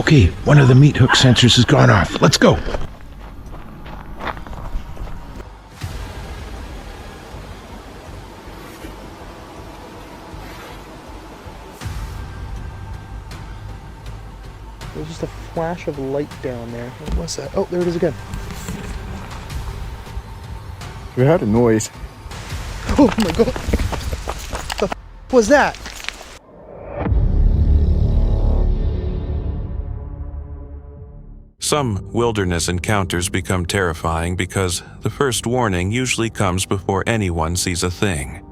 Okay, one of the meat hook sensors has gone off. Let's go. There's just a flash of light down there. What was that? Oh, there it is again. We heard a noise. Oh my god. What the f was that? Some wilderness encounters become terrifying because the first warning usually comes before anyone sees a thing.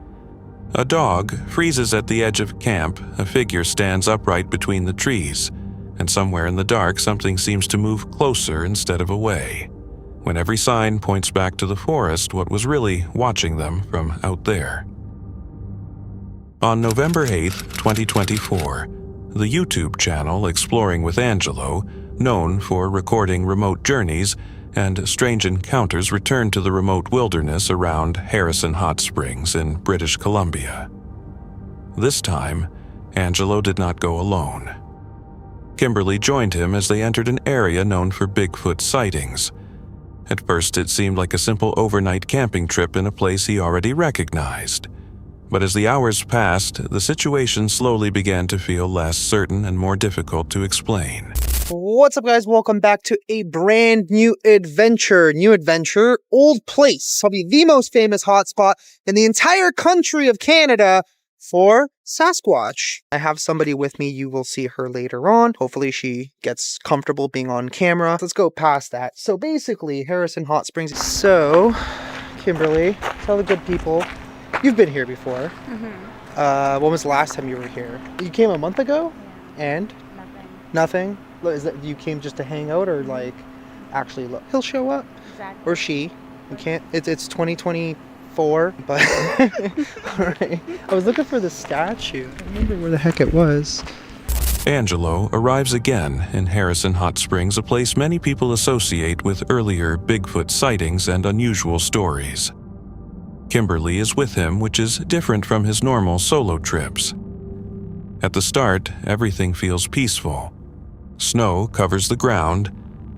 A dog freezes at the edge of camp, a figure stands upright between the trees, and somewhere in the dark something seems to move closer instead of away. When every sign points back to the forest, what was really watching them from out there. On November 8, 2024, the YouTube channel Exploring with Angelo, known for recording remote journeys and strange encounters, returned to the remote wilderness around Harrison Hot Springs in British Columbia. This time, Angelo did not go alone. Kimberly joined him as they entered an area known for Bigfoot sightings. At first, it seemed like a simple overnight camping trip in a place he already recognized. But as the hours passed, the situation slowly began to feel less certain and more difficult to explain. What's up, guys? Welcome back to a brand new adventure. Old place. Probably the most famous hotspot in the entire country of Canada for Sasquatch. I have somebody with me. You will see her later on. Hopefully she gets comfortable being on camera. Let's go past that. So basically, Harrison Hot Springs. So, Kimberly, tell the good people, you've been here before. When was the last time you were here? You came a month ago? Yeah. And? Nothing? Is that you came just to hang out, or like actually look? He'll show up. Exactly. Or she. You can't. It's 2024, but all right. I was looking for the statue. I remember where the heck it was. Angelo arrives again in Harrison Hot Springs, a place many people associate with earlier Bigfoot sightings and unusual stories. Kimberly is with him, which is different from his normal solo trips. At the start, everything feels peaceful. Snow covers the ground,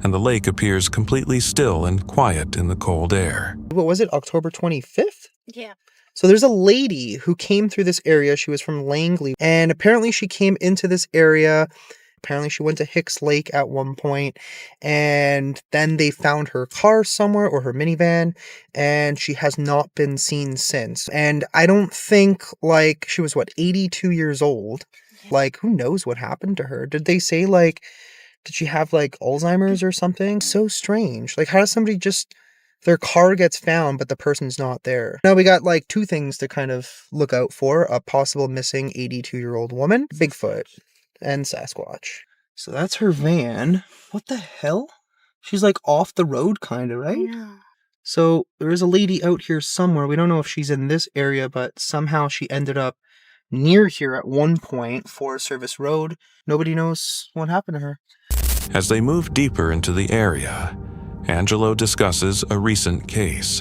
and the lake appears completely still and quiet in the cold air. What was it, October 25th? Yeah. So there's a lady who came through this area. She was from Langley, and apparently she came into this area. Apparently she went to Hicks Lake at one point, and then they found her car somewhere, or her minivan, and she has not been seen since. And I don't think, like, she was, 82 years old? Like, who knows what happened to her? Did they say, like, did she have, like, Alzheimer's or something? So strange. Like, how does somebody just, their car gets found, but the person's not there? Now, we got, like, two things to kind of look out for. A possible missing 82-year-old woman, Bigfoot, and Sasquatch. So that's her van. What the hell? She's, like, off the road, kind of, right? Yeah. So there is a lady out here somewhere. We don't know if she's in this area, but somehow she ended up near here at one point, Forest Service Road. Nobody knows what happened to her. As they move deeper into the area, Angelo discusses a recent case.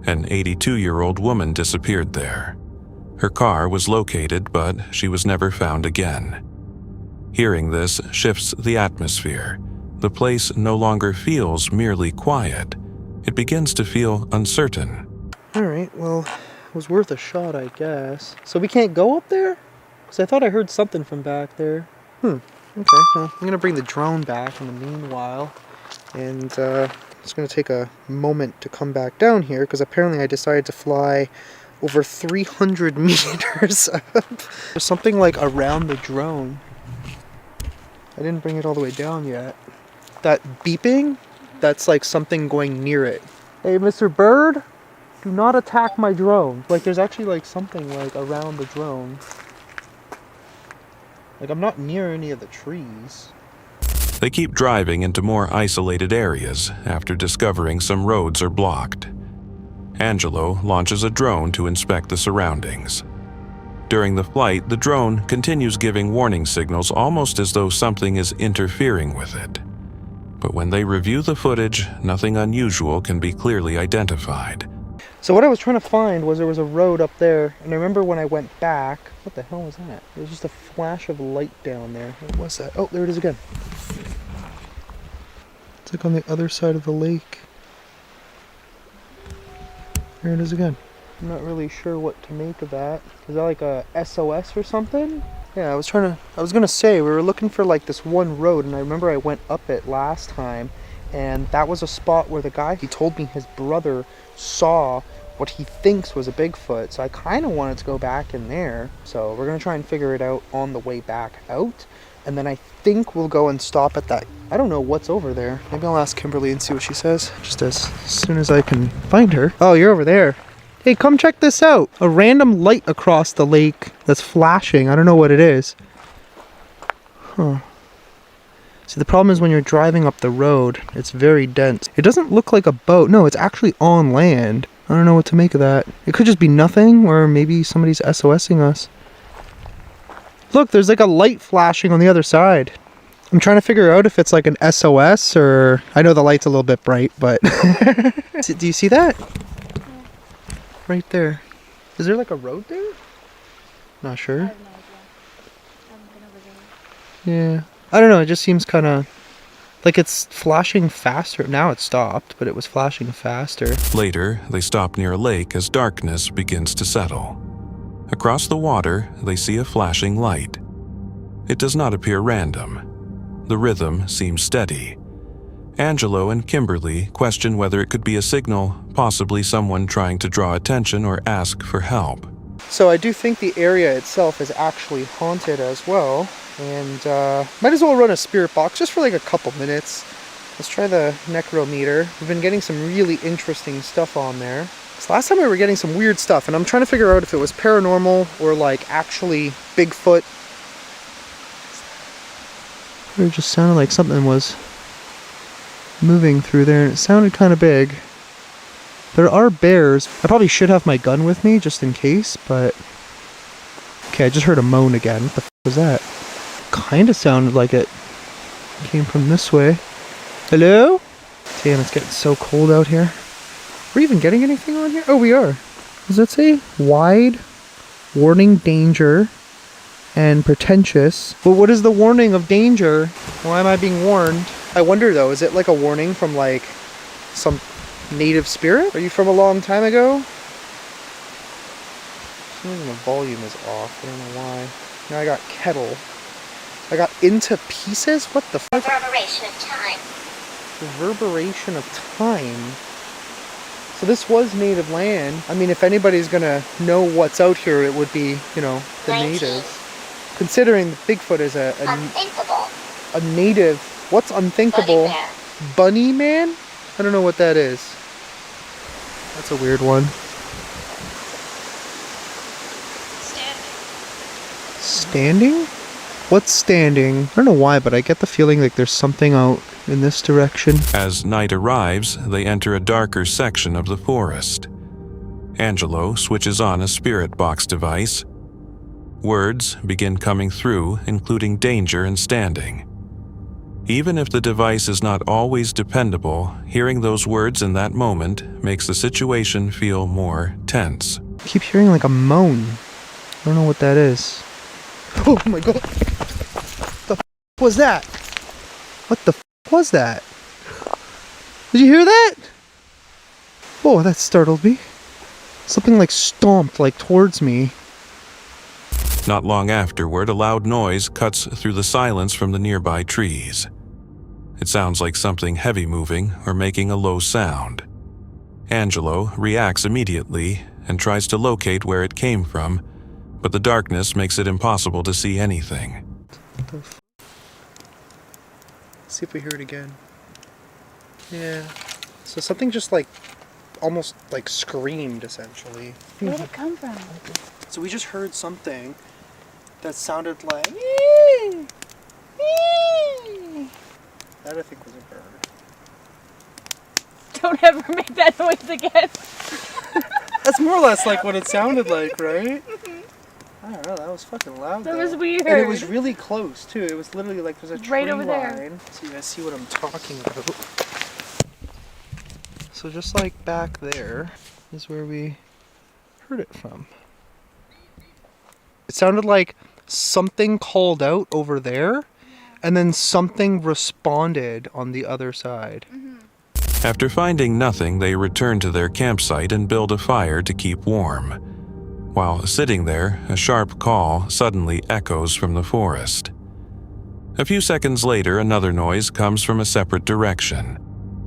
An 82-year-old woman disappeared there. Her car was located, but she was never found again. Hearing this shifts the atmosphere. The place no longer feels merely quiet. It begins to feel uncertain. All right, well, it was worth a shot, I guess. So we can't go up there? Because I thought I heard something from back there. Okay, well, I'm going to bring the drone back in the meanwhile. And it's going to take a moment to come back down here, because apparently I decided to fly over 300 meters up. There's something, like, around the drone. I didn't bring it all the way down yet. That beeping, that's like something going near it. Hey, Mr. Bird, do not attack my drone. Like, there's actually, like, something, like, around the drone. Like, I'm not near any of the trees. They keep driving into more isolated areas after discovering some roads are blocked. Angelo launches a drone to inspect the surroundings. During the flight, the drone continues giving warning signals, almost as though something is interfering with it. But when they review the footage, nothing unusual can be clearly identified. So what I was trying to find was there was a road up there, and I remember when I went back, what the hell was that? There was just a flash of light down there. What was that? Oh, there it is again. It's like on the other side of the lake. There it is again. I'm not really sure what to make of that. Is that like a SOS or something? Yeah, I was gonna say, we were looking for like this one road, and I remember I went up it last time, and that was a spot where the guy, he told me his brother saw what he thinks was a Bigfoot, so I kind of wanted to go back in there. So we're gonna try and figure it out on the way back out, and then I think we'll go and stop at that. I don't know what's over there. Maybe I'll ask Kimberly and see what she says, just as soon as I can find her. Oh, you're over there. Hey, come check this out. A random light across the lake that's flashing. I don't know what it is. Huh. See, the problem is when you're driving up the road, it's very dense. It doesn't look like a boat. No, it's actually on land. I don't know what to make of that. It could just be nothing, or maybe somebody's SOSing us. Look, there's like a light flashing on the other side. I'm trying to figure out if it's like an SOS or... I know the light's a little bit bright, but... Do you see that? Right there. Is there like a road there? Not sure. I have no idea. I haven't been over there. Yeah. I don't know, it just seems kind of... like it's flashing faster. Now it stopped, but it was flashing faster. Later, they stop near a lake as darkness begins to settle. Across the water, they see a flashing light. It does not appear random. The rhythm seems steady. Angelo and Kimberly question whether it could be a signal, possibly someone trying to draw attention or ask for help. So I do think the area itself is actually haunted as well. And might as well run a spirit box just for like a couple minutes. Let's try the necrometer. We've been getting some really interesting stuff on there. So last time we were getting some weird stuff, and I'm trying to figure out if it was paranormal or like actually Bigfoot. It just sounded like something was moving through there, and it sounded kind of big. There are bears. I probably should have my gun with me just in case, but... Okay, I just heard a moan again. What the f was that? Kind of sounded like it came from this way. Hello? Damn, it's getting so cold out here. Are we even getting anything on here? Oh, we are. Does that say wide, warning, danger, and pretentious? Well, what is the warning of danger? Why am I being warned? I wonder though, is it like a warning from like some native spirit? Are you from a long time ago? For some reason the volume is off. I don't know why. Now I got kettle. I got into pieces? What the fuck? Reverberation of time. Reverberation of time. So this was native land. I mean, if anybody's gonna know what's out here, it would be, you know, the 19. natives. Considering Bigfoot is a Unthinkable. native. What's unthinkable? Bunny bear. Bunny man? I don't know what that is. That's a weird one. Standing? What's standing? I don't know why, but I get the feeling like there's something out in this direction. As night arrives, they enter a darker section of the forest. Angelo switches on a spirit box device. Words begin coming through, including danger and standing. Even if the device is not always dependable, hearing those words in that moment makes the situation feel more tense. I keep hearing like a moan. I don't know what that is. Oh my god. What the f was that? What the f was that? Did you hear that? Oh, that startled me. Something like stomped like towards me. Not long afterward, a loud noise cuts through the silence from the nearby trees. It sounds like something heavy moving or making a low sound. Angelo reacts immediately and tries to locate where it came from, but the darkness makes it impossible to see anything. What the f? Let's see if we hear it again. Yeah. So something just like, almost like screamed essentially. Where did it come from? So we just heard something that sounded like... That I think was a bird. Don't ever make that noise again. That's more or less like what it sounded like, right? I don't know, that was fucking loud. That though. was weird. And it was really close too. It was literally like there's a tree Right over there. line. So you guys see what I'm talking about. So just like back there is where we heard it from. It sounded like something called out over there, And then something responded on the other side. After finding nothing, they return to their campsite and build a fire to keep warm. While sitting there, a sharp call suddenly echoes from the forest. A few seconds later, another noise comes from a separate direction.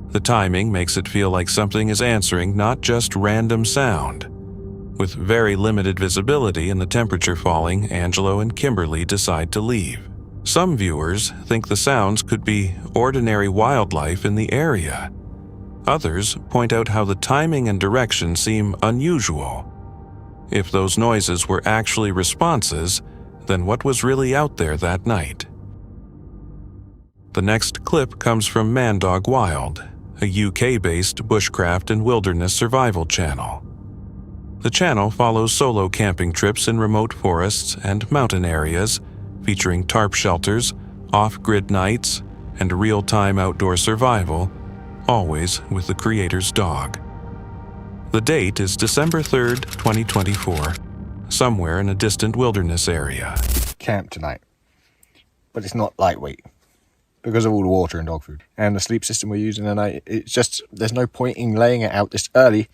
The timing makes it feel like something is answering, not just random sound. With very limited visibility and the temperature falling, Angelo and Kimberly decide to leave. Some viewers think the sounds could be ordinary wildlife in the area. Others point out how the timing and direction seem unusual. If those noises were actually responses, then what was really out there that night? The next clip comes from Man Dog Wild, a UK-based bushcraft and wilderness survival channel. The channel follows solo camping trips in remote forests and mountain areas, featuring tarp shelters, off-grid nights, and real-time outdoor survival, always with the creator's dog. The date is December 3rd, 2024, somewhere in a distant wilderness area. Camp tonight, but it's not lightweight because of all the water and dog food and the sleep system we're using tonight. It's just, there's no point in laying it out this early.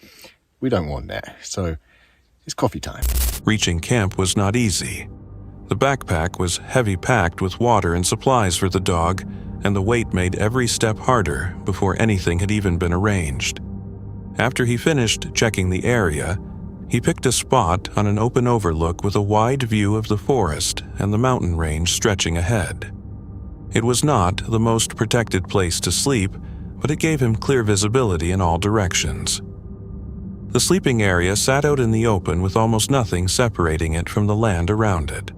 We don't want that, so it's coffee time. Reaching camp was not easy. The backpack was heavy packed with water and supplies for the dog, and the weight made every step harder before anything had even been arranged. After he finished checking the area, he picked a spot on an open overlook with a wide view of the forest and the mountain range stretching ahead. It was not the most protected place to sleep, but it gave him clear visibility in all directions. The sleeping area sat out in the open with almost nothing separating it from the land around it.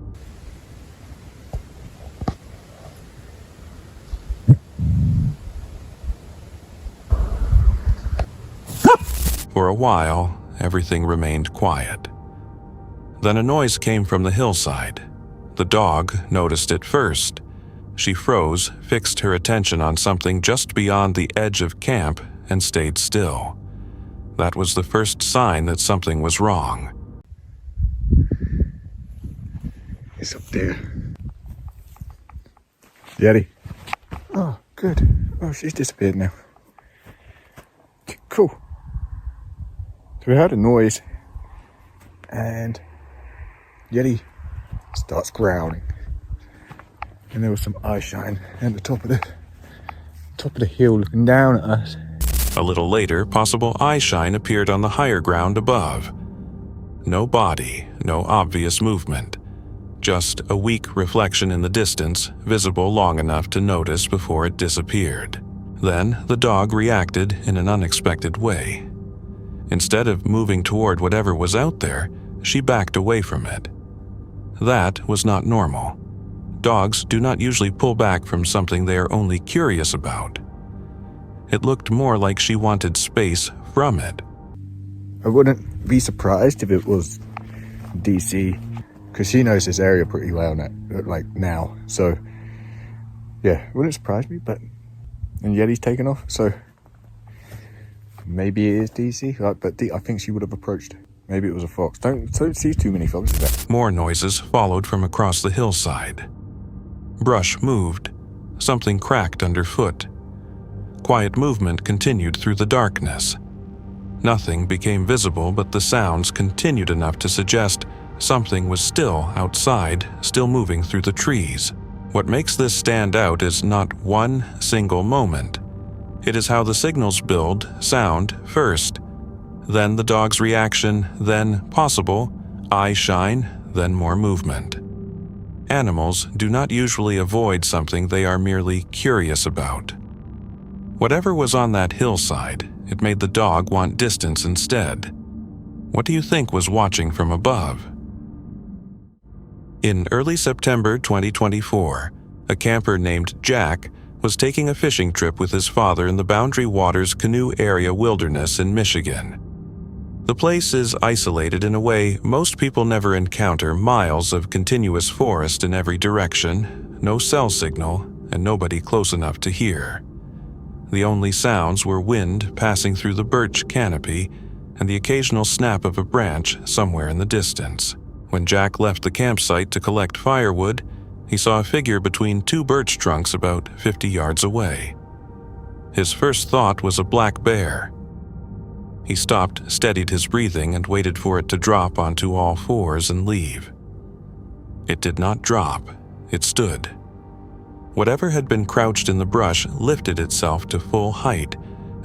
For a while, everything remained quiet. Then a noise came from the hillside. The dog noticed it first. She froze, fixed her attention on something just beyond the edge of camp, and stayed still. That was the first sign that something was wrong. It's up there. Yeti. Oh, good. Oh, she's disappeared now. Cool. So we heard a noise, and Yeti starts growling. And there was some eye shine at the top of the hill looking down at us. A little later, possible eye shine appeared on the higher ground above. No body, no obvious movement. Just a weak reflection in the distance, visible long enough to notice before it disappeared. Then the dog reacted in an unexpected way. Instead of moving toward whatever was out there, she backed away from it. That was not normal. Dogs do not usually pull back from something they are only curious about. It looked more like she wanted space from it. I wouldn't be surprised if it was DC, because she knows this area pretty well now. So, yeah, it wouldn't surprise me, but... And Yeti's taken off, so... Maybe it is DC, but I think she would have approached. Maybe it was a fox. Don't see too many foxes there. More noises followed from across the hillside. Brush moved. Something cracked underfoot. Quiet movement continued through the darkness. Nothing became visible, but the sounds continued enough to suggest something was still outside, still moving through the trees. What makes this stand out is not one single moment. It is how the signals build, sound first, then the dog's reaction, then possible, eye shine, then more movement. Animals do not usually avoid something they are merely curious about. Whatever was on that hillside, it made the dog want distance instead. What do you think was watching from above? In early September 2024, a camper named Jack was taking a fishing trip with his father in the Boundary Waters Canoe Area Wilderness in Michigan. The place is isolated in a way most people never encounter: miles of continuous forest in every direction, no cell signal, and nobody close enough to hear. The only sounds were wind passing through the birch canopy and the occasional snap of a branch somewhere in the distance. When Jack left the campsite to collect firewood, he saw a figure between two birch trunks about 50 yards away. His first thought was a black bear. He stopped, steadied his breathing, and waited for it to drop onto all fours and leave. It did not drop, it stood. Whatever had been crouched in the brush lifted itself to full height,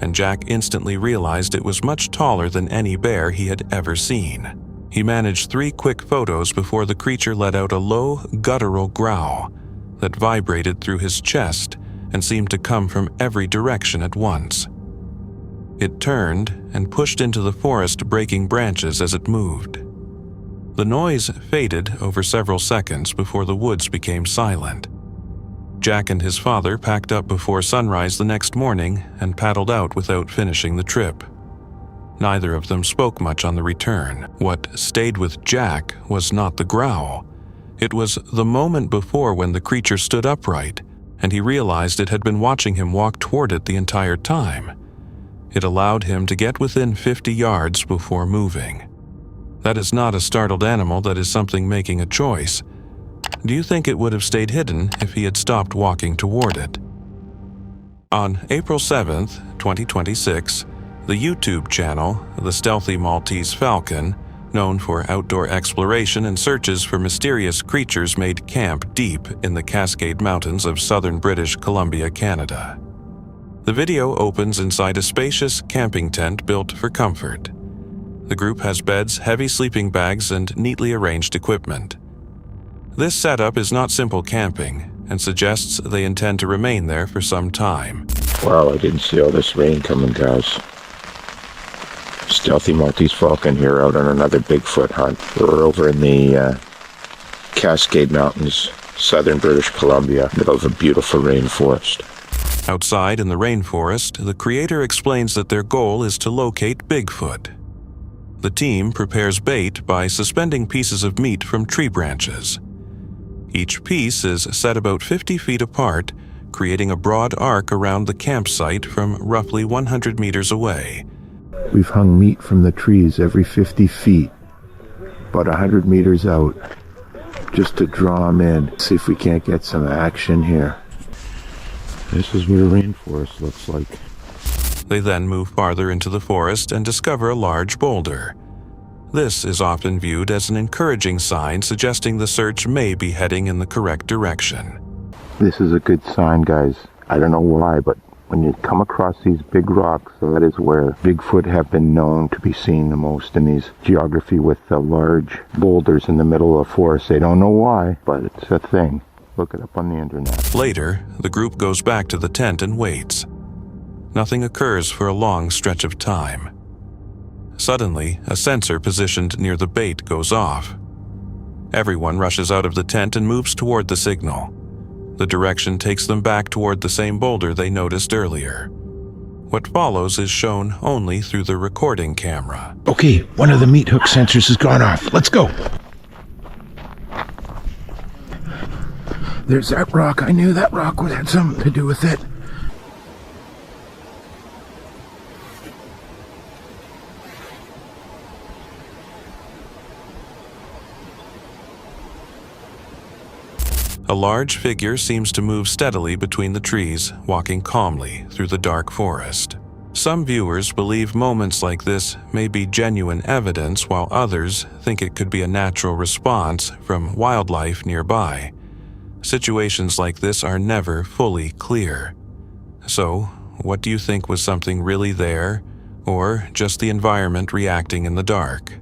and Jack instantly realized it was much taller than any bear he had ever seen. He managed 3 quick photos before the creature let out a low, guttural growl that vibrated through his chest and seemed to come from every direction at once. It turned and pushed into the forest, breaking branches as it moved. The noise faded over several seconds before the woods became silent. Jack and his father packed up before sunrise the next morning and paddled out without finishing the trip. Neither of them spoke much on the return. What stayed with Jack was not the growl. It was the moment before when the creature stood upright, and he realized it had been watching him walk toward it the entire time. It allowed him to get within 50 yards before moving. That is not a startled animal, that is something making a choice. Do you think it would have stayed hidden if he had stopped walking toward it? On April 7th, 2026, the YouTube channel, The Stealthy Maltese Falcon, known for outdoor exploration and searches for mysterious creatures, made camp deep in the Cascade Mountains of southern British Columbia, Canada. The video opens inside a spacious camping tent built for comfort. The group has beds, heavy sleeping bags, and neatly arranged equipment. This setup is not simple camping and suggests they intend to remain there for some time. Wow, I didn't see all this rain coming, guys. Stealthy Maltese Falcon here out on another Bigfoot hunt. We're over in the Cascade Mountains, southern British Columbia, middle of a beautiful rainforest. Outside in the rainforest, the creator explains that their goal is to locate Bigfoot. The team prepares bait by suspending pieces of meat from tree branches. Each piece is set about 50 feet apart, creating a broad arc around the campsite from roughly 100 meters away. We've hung meat from the trees every 50 feet, about 100 meters out, just to draw them in, see if we can't get some action here. This is what a rainforest looks like. They then move farther into the forest and discover a large boulder. This is often viewed as an encouraging sign, suggesting the search may be heading in the correct direction. This is a good sign, guys. I don't know why, but when you come across these big rocks, that is where Bigfoot have been known to be seen the most, in these geography with the large boulders in the middle of the forest. They don't know why, but it's a thing. Look it up on the internet. Later, the group goes back to the tent and waits. Nothing occurs for a long stretch of time. Suddenly, a sensor positioned near the bait goes off. Everyone rushes out of the tent and moves toward the signal. The direction takes them back toward the same boulder they noticed earlier. What follows is shown only through the recording camera. Okay, one of the meat hook sensors has gone off. Let's go. There's that rock. I knew that rock would have something to do with it. A large figure seems to move steadily between the trees, walking calmly through the dark forest. Some viewers believe moments like this may be genuine evidence, while others think it could be a natural response from wildlife nearby. Situations like this are never fully clear. So, what do you think was something really there, or just the environment reacting in the dark?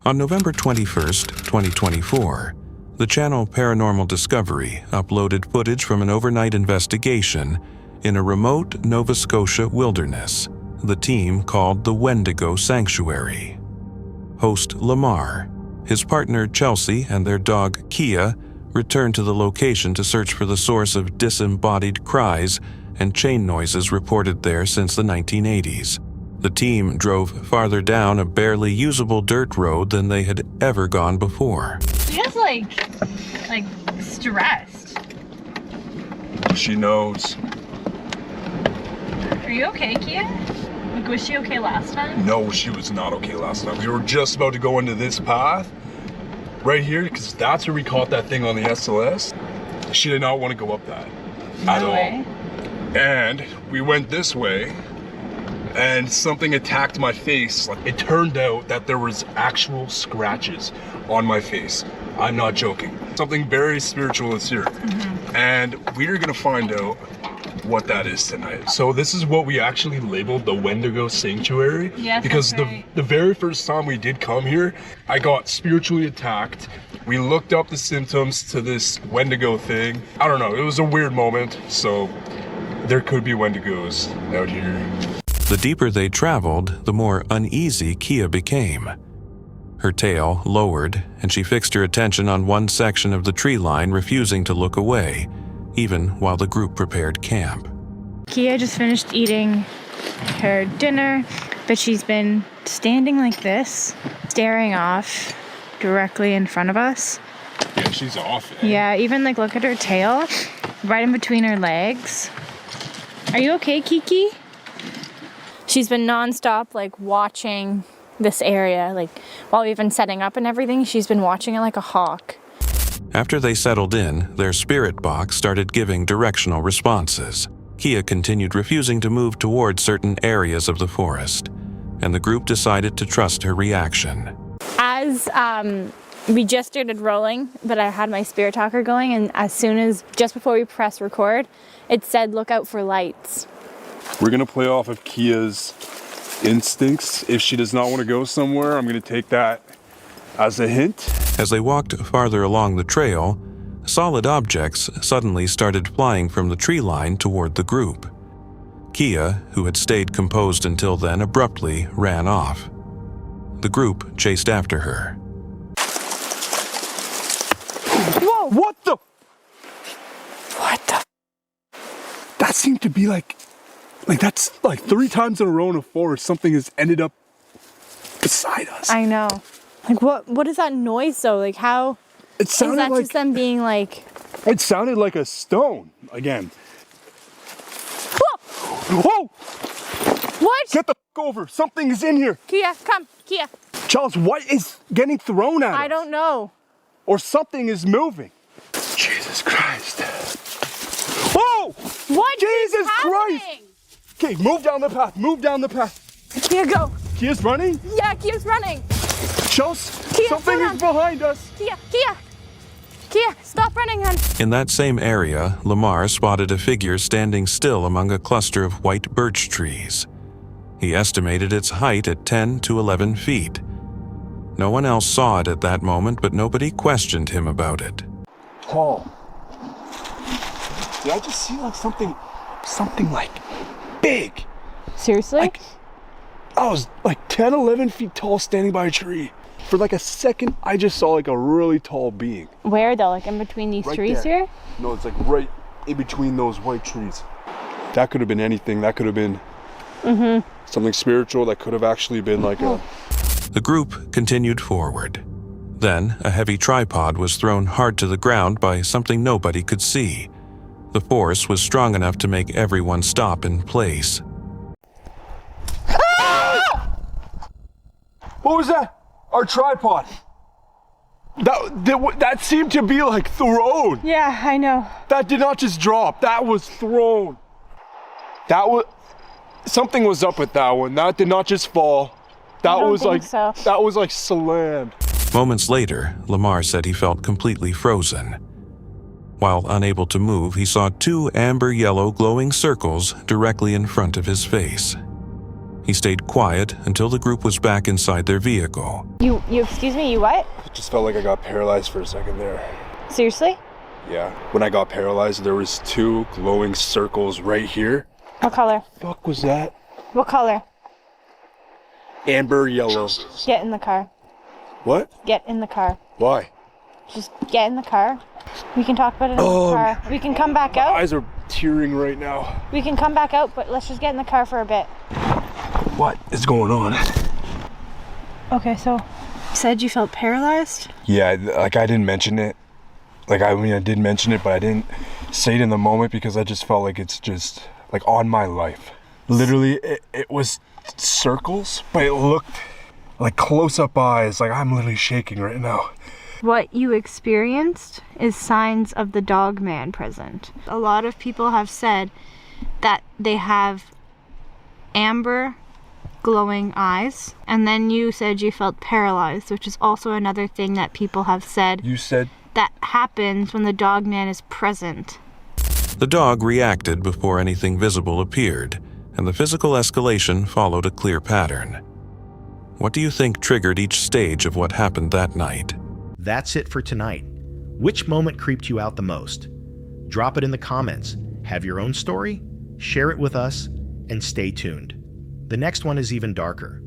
On November 21st, 2024, the channel Paranormal Discovery uploaded footage from an overnight investigation in a remote Nova Scotia wilderness the team called the Wendigo Sanctuary. Host Lamar, his partner Chelsea, and their dog Kia returned to the location to search for the source of disembodied cries and chain noises reported there since the 1980s. The team drove farther down a barely usable dirt road than they had ever gone before. She is like stressed. She knows. Are you okay, Kia? Like, was she okay last time? No, she was not okay last time. We were just about to go into this path, right here, because that's where we caught that thing on the SLS. She did not want to go up that at all. And we went this way, and something attacked my face. It turned out that there was actual scratches on my face. I'm not joking. Something very spiritual is here. And we're gonna find out what that is tonight. So this is what we actually labeled the Wendigo Sanctuary. Yes, because that's right. the very first time we did come here, I got spiritually attacked. We looked up the symptoms to this Wendigo thing. I don't know, it was a weird moment. So there could be Wendigos out here. The deeper they traveled, the more uneasy Kia became. Her tail lowered, and she fixed her attention on one section of the tree line, refusing to look away, even while the group prepared camp. Kia just finished eating her dinner, but she's been standing like this, staring off directly in front of us. Yeah, she's off. Yeah, even like look at her tail, right in between her legs. Are you okay, Kiki? She's been nonstop like watching this area, like while we've been setting up and everything, she's been watching it like a hawk. After they settled in, their spirit box started giving directional responses. Kia continued refusing to move toward certain areas of the forest, and the group decided to trust her reaction. As we just started rolling, but I had my spirit talker going, and as soon as, just before we press record, it said look out for lights. We're gonna play off of Kia's instincts. If she does not want to go somewhere, I'm gonna take that as a hint. As they walked farther along the trail, solid objects suddenly started flying from the tree line toward the group. Kia, who had stayed composed until then, abruptly ran off. The group chased after her. Whoa! What the? What the? That seemed to be like that's like 3 times in a row in a forest, something has ended up beside us. I know. Like what is that noise though? Like how It is sounded that like just them being like, it sounded like a stone again. whoa! Whoa! What? Get the f over! Something is in here. Kia, come, Kia. Charles, what is getting thrown at us? I don't know. Or something is moving. Jesus Christ! Whoa! What Jesus is happening? Christ! Okay, move down the path. Move down the path. Kia, go. Kia's running. Yeah, Kia's running. Charles, Kia, something hold is on. behind us. Kia, stop running, hon. In that same area, Lamar spotted a figure standing still among a cluster of white birch trees. He estimated its height at 10 to 11 feet. No one else saw it at that moment, but nobody questioned him about it. Paul, did I just see like something like big? Seriously? Like, I was like 10, 11 feet tall standing by a tree. For like a second, I just saw like a really tall being. Where though? Like in between these Right trees there. here? No, it's like right in between those white trees. That could have been anything. That could have been something spiritual. That could have actually been like a... The group continued forward. Then, a heavy tripod was thrown hard to the ground by something nobody could see. The force was strong enough to make everyone stop in place. What was that? Our tripod. That seemed to be like thrown. Yeah, I know. That did not just drop. That was thrown. Something was up with that one. That did not just fall. That don't was think like so. That was like slammed. Moments later, Lamar said he felt completely frozen. While unable to move, he saw 2 amber-yellow glowing circles directly in front of his face. He stayed quiet until the group was back inside their vehicle. You excuse me, you what? It just felt like I got paralyzed for a second there. Seriously? Yeah. When I got paralyzed, there was 2 glowing circles right here. What color? Fuck was that? What color? Amber yellow. Get in the car. What? Get in the car. Why? Just get in the car. We can talk about it in the car. We can come back out. Eyes are tearing right now. We can come back out, but let's just get in the car for a bit. What is going on? Okay, so you said you felt paralyzed? Yeah, like I didn't mention it. Like I did mention it, but I didn't say it in the moment because I just felt like it's just like on my life. Literally, it was circles, but it looked like close-up eyes. Like I'm literally shaking right now. What you experienced is signs of the dog man present. A lot of people have said that they have amber glowing eyes, and then you said you felt paralyzed, which is also another thing that people have said. You said that happens when the dog man is present. The dog reacted before anything visible appeared, and the physical escalation followed a clear pattern. What do you think triggered each stage of what happened that night? That's it for tonight. Which moment creeped you out the most? Drop it in the comments. Have your own story? Share it with us, and stay tuned. The next one is even darker.